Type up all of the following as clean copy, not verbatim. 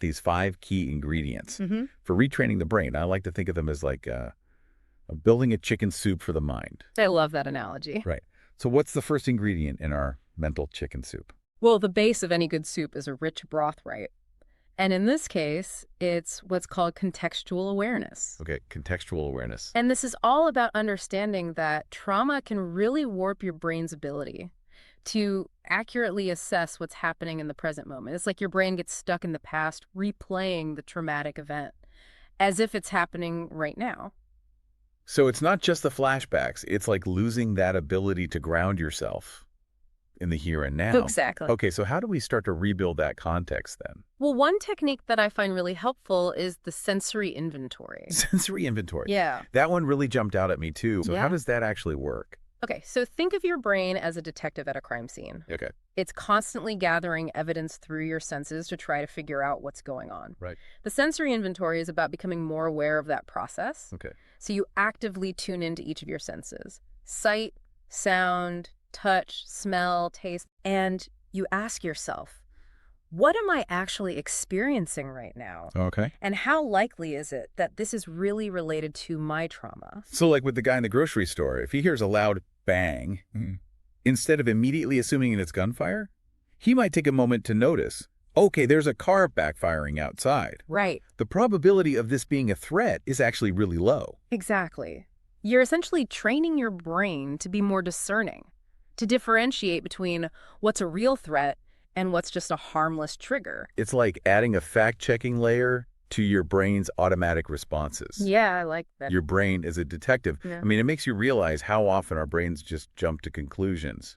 these 5 key ingredients Hmm. for retraining the brain. I like to think of them as like building a chicken soup for the mind. I love that analogy. Right. So what's the first ingredient in our mental chicken soup? Well, the base of any good soup is a rich broth, right? And in this case, it's what's called contextual awareness. Okay, contextual awareness. And this is all about understanding that trauma can really warp your brain's ability to accurately assess what's happening in the present moment. It's like your brain gets stuck in the past, replaying the traumatic event as if it's happening right now. So it's not just the flashbacks. It's like losing that ability to ground yourself in the here and now. Exactly. Okay, so how do we start to rebuild that context then? Well, one technique that I find really helpful is the sensory inventory. Sensory inventory. Yeah. That one really jumped out at me too. So how Yeah. does that actually work? Okay, so think of your brain as a detective at a crime scene. Okay, It's constantly gathering evidence through your senses to try to figure out what's going on. right. The sensory inventory is about becoming more aware of that process. Okay. So you actively tune into each of your senses: sight, sound, touch, smell, taste. And you ask yourself, what am I actually experiencing right now? Okay. And how likely is it that this is really related to my trauma? So like with the guy in the grocery store, if he hears a loud bang, instead of immediately assuming it's gunfire, he might take a moment to notice, okay, there's a car backfiring outside. Right, The probability of this being a threat is actually really low. exactly. You're essentially training your brain to be more discerning, to differentiate between what's a real threat and what's just a harmless trigger. It's like adding a fact-checking layer to your brain's automatic responses. Yeah, I like that. Your brain is a detective. Yeah. I mean, it makes you realize how often our brains just jump to conclusions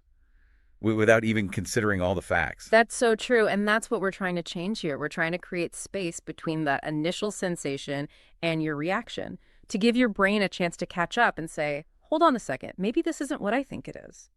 without even considering all the facts. That's so true. And that's what we're trying to change here. We're trying to create space between that initial sensation and your reaction to give your brain a chance to catch up and say, hold on a second, maybe this isn't what I think it is.